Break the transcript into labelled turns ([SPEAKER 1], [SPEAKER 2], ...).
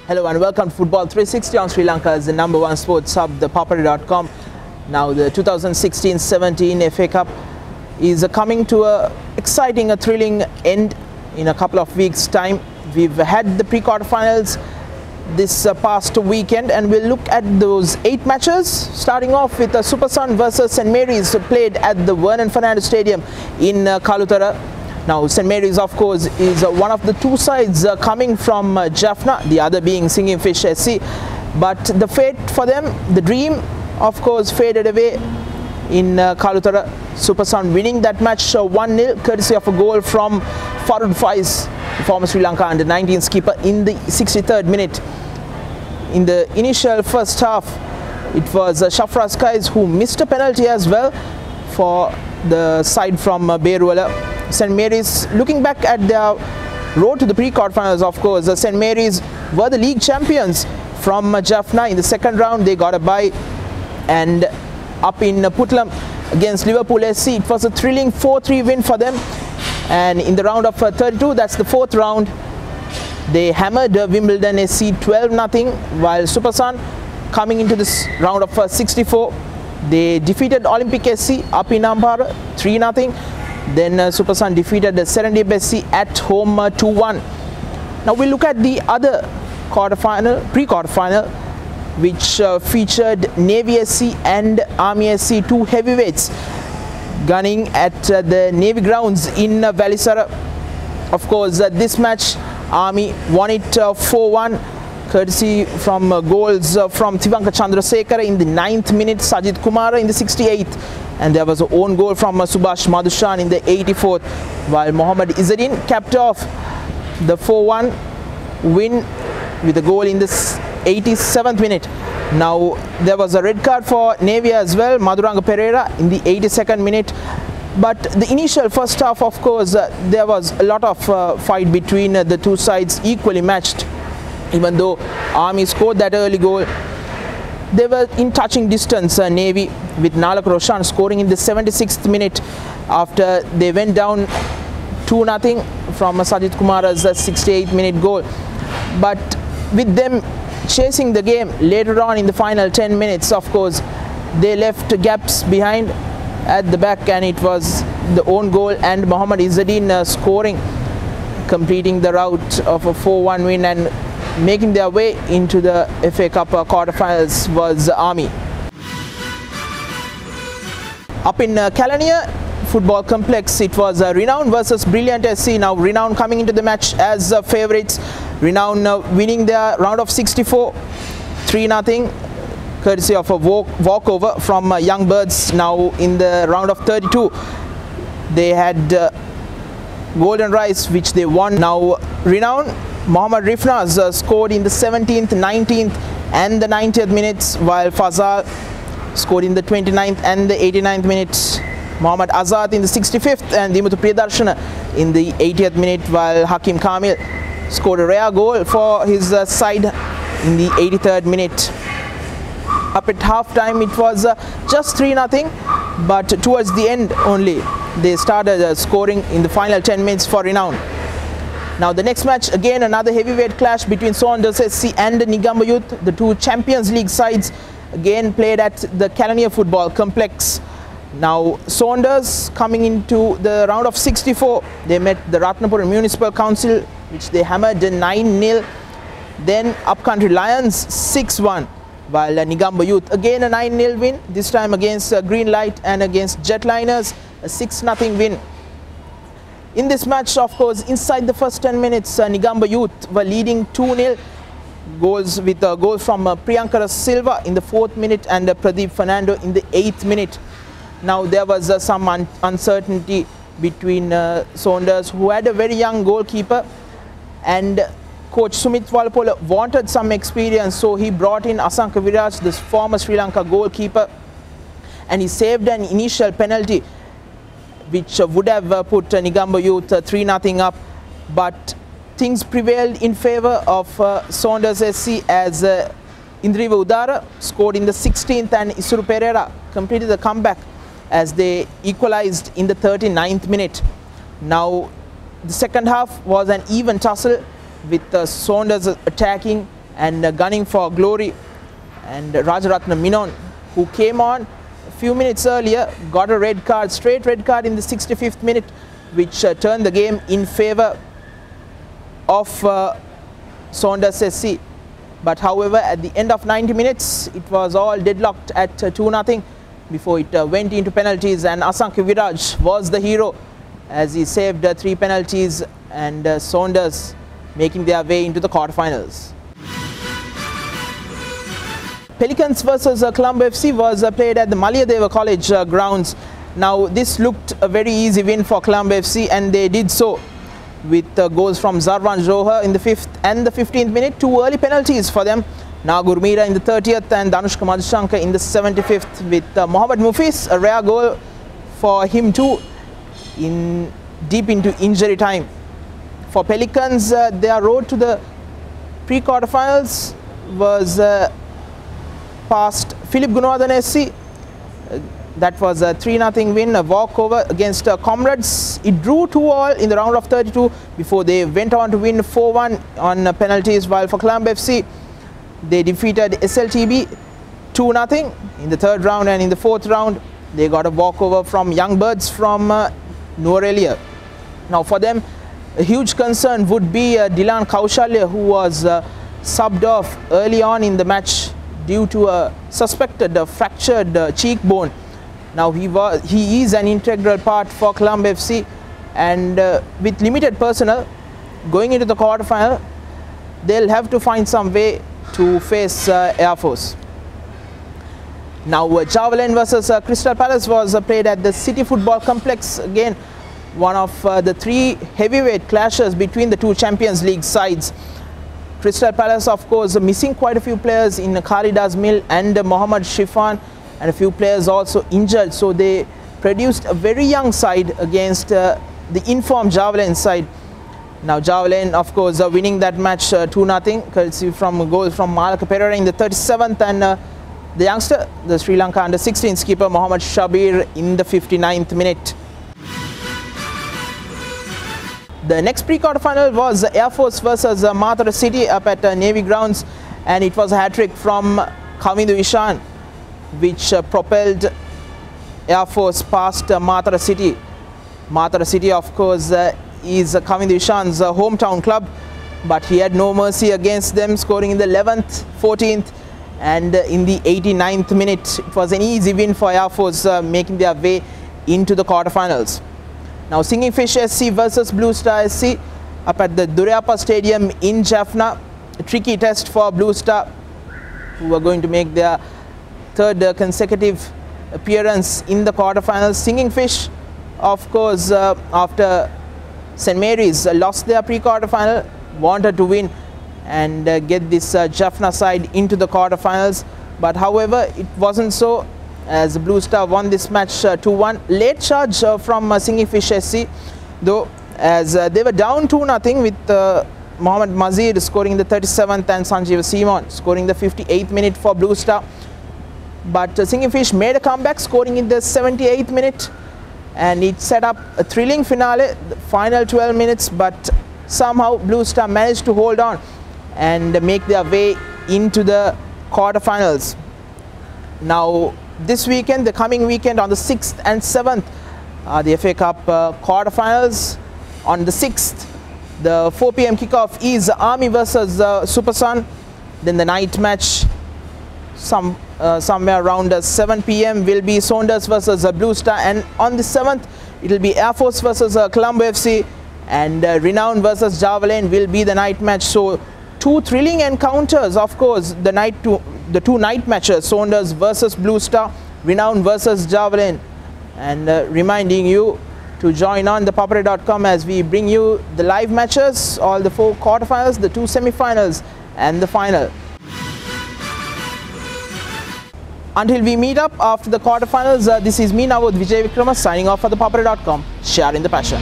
[SPEAKER 1] Hello and welcome to Football 360 on Sri Lanka's #1 sports hub, ThePapare.com. Now the 2016-17 FA Cup is coming to a exciting, a thrilling end in a couple of weeks' time. We've had the pre-quarterfinals this past weekend, and we'll look at those 8 matches, starting off with Super Sun versus St Mary's, played at the Vernon Fernandes Stadium in Kalutara. Now St Mary's, of course, is one of the two sides coming from Jaffna, the other being Singing Fish SC. But the fate for them, the dream, of course, faded away in Kalutara. Super Sun winning that match 1-0, courtesy of a goal from Farud Faiz, former Sri Lanka under-19 skipper, in the 63rd minute. In the initial first half, it was Shafraz Kais who missed a penalty as well for the side from Beruala. St Mary's, looking back at their road to the pre-quarterfinals, of course, St Mary's were the league champions from Jaffna. In the second round, they got a bye, and up in Puttlam against Liverpool SC, it was a thrilling 4-3 win for them. And in the round of 32, that's the 4th round, they hammered Wimbledon SC 12-0, while Super Sun, coming into this round of 64, they defeated Olympic SC up in Ampara 3-0. Then Super Sun defeated the Serendip SC at home 2-1. Now we'll look at the other pre-quarterfinal, which featured Navy SC and Army SC, two heavyweights, gunning at the Navy grounds in Valisara. Of course, this match, Army won it 4-1, courtesy from goals from Tivanka Chandrasekara in the 9th minute, Sajid Kumara in the 68th, and there was an own goal from Subhash Madhushan in the 84th, while Mohammad Izzadin capped off the 4-1 win with a goal in the 87th minute. Now there was a red card for Navy as well, Madhuranga Pereira in the 82nd minute. But the initial first half, of course, there was a lot of fight between the two sides, equally matched. Even though Army scored that early goal, they were in touching distance, Navy, with Nalak Roshan scoring in the 76th minute after they went down 2-0 from Sajid Kumara's 68th minute goal. But with them chasing the game later on in the final 10 minutes, of course, they left gaps behind at the back, and it was the own goal and Mohammad Izzadin scoring, completing the route of a 4-1 win and making their way into the FA Cup quarterfinals was Army. Up in Kelaniya Football Complex, it was Renown versus Brilliant SC. Now Renown coming into the match as favourites. Renown winning their round of 64 3-0, courtesy of a walkover from Young Birds. Now in the round of 32, they had Golden Rice, which they won. Now Renown, Mohammad Rifnaz scored in the 17th, 19th and the 90th minutes, while Fazal scored in the 29th and the 89th minutes. Mohammad Azad in the 65th and Dimutu Priyadarshana in the 80th minute, while Hakim Kamil scored a rare goal for his side in the 83rd minute. Up at half-time, it was just 3-0, but towards the end only, they started scoring in the final 10 minutes for Renown. Now the next match, again another heavyweight clash between Saunders SC and Nigamba Youth, the two Champions League sides, again played at the Kelaniya Football Complex. Now Saunders, coming into the round of 64, they met the Ratnapura Municipal Council, which they hammered 9-0. Then Upcountry Lions 6-1, while Nigamba Youth, again a 9-0 win, this time against Green Light, and against Jetliners a 6-0 win. In this match, of course, inside the first 10 minutes, Nigamba Youth were leading 2-0. Goals with a goal from Priyankara Silva in the 4th minute and Pradeep Fernando in the 8th minute. Now there was some uncertainty between Saunders, who had a very young goalkeeper, and coach Sumit Walapola wanted some experience, so he brought in Asanka Viraj, this former Sri Lanka goalkeeper, and he saved an initial penalty which would have put Nigamba Youth 3-0 up, but things prevailed in favour of Saunders SC as Indriva Udara scored in the 16th and Isuru Pereira completed the comeback as they equalized in the 39th minute. Now the second half was an even tussle with Saunders attacking and gunning for glory. And Rajaratna Menon, who came on a few minutes earlier, got a red card, straight red card in the 65th minute, which turned the game in favour of Saunders SC. But however, at the end of 90 minutes, it was all deadlocked at 2-0 before it went into penalties, and Asankya Viraj was the hero as he saved 3 penalties, and Saunders making their way into the quarterfinals. Pelicans versus Colombo FC was played at the Maliyadeva College grounds. Now this looked a very easy win for Colombo FC, and they did so with goals from Zarwan Johar in the 5th and the 15th minute, 2 early penalties for them. Now Gurmira in the 30th and Danushka Madhushankar in the 75th, with Mohammad Mufis, a rare goal for him too, deep into injury time. For Pelicans, their road to the pre-quarterfinals was past Philip Gunawardene SC. That was a 3-0 win, a walkover against Comrades. It drew 2-2 in the round of 32 before they went on to win 4-1 on penalties, while for Colombo FC, they defeated SLTB 2-0 in the 3rd round, and in the 4th round, they got a walkover from Young Birds from Nuwara. Now for them, a huge concern would be Dilan Kaushalya, who was subbed off early on in the match due to a suspected fractured cheekbone. Now he is an integral part for Colombo FC, and with limited personnel going into the quarterfinal, they'll have to find some way to face Air Force. Now Javelin versus Crystal Palace was played at the City Football Complex. Again, one of the 3 heavyweight clashes between the 2 Champions League sides. Crystal Palace, of course, missing quite a few players in Khalidas Mill and Mohammad Shifan, and a few players also injured, so they produced a very young side against the informed Javelin side. Now Javelin, of course, winning that match 2-0, courtesy from goals from Malaka Pereira in the 37th, and the youngster, the Sri Lanka under-16 skipper Mohammad Shabir in the 59th minute. The next pre-quarterfinal was Air Force versus Mathura City up at Navy grounds, and it was a hat-trick from Kavindu Ishan, which propelled Air Force past Mathura City. Mathura City, of course, is Kavindu Ishan's hometown club, but he had no mercy against them, scoring in the 11th, 14th and in the 89th minute. It was an easy win for Air Force, making their way into the quarterfinals. Now Singing Fish SC versus Blue Star SC up at the Duryappa Stadium in Jaffna. A tricky test for Blue Star, who are going to make their 3rd consecutive appearance in the quarterfinals. Singing Fish, of course, after St. Mary's lost their pre-quarterfinal, wanted to win and get this Jaffna side into the quarterfinals, but however it wasn't so, as Blue Star won this match 2-1. Late charge from Singing Fish SC, though, as they were down 2-0 with Mohammad Mazir scoring the 37th and Sanjeev Simon scoring the 58th minute for Blue Star. But Singing Fish made a comeback, scoring in the 78th minute, and it set up a thrilling finale, the final 12 minutes, but somehow Blue Star managed to hold on and make their way into the quarterfinals. Now this weekend, the coming weekend on the 6th and 7th, the FA Cup quarterfinals. On the 6th, the 4 PM kickoff is Army versus Super Sun. Then the night match, somewhere around 7 PM, will be Saunders versus Blue Star, and on the 7th it will be Air Force versus Colombo FC, and Renown versus Javelin will be the night match. So 2 thrilling encounters, of course, the 2 night matches, Saunders versus Blue Star, Renown versus Javelin, and reminding you to join on ThePapare.com as we bring you the live matches, all the 4 quarterfinals, the 2 semi-finals and the final. Until we meet up after the quarterfinals, this is me, Navod Vijay Vikrama, signing off for ThePapare.com, sharing the passion.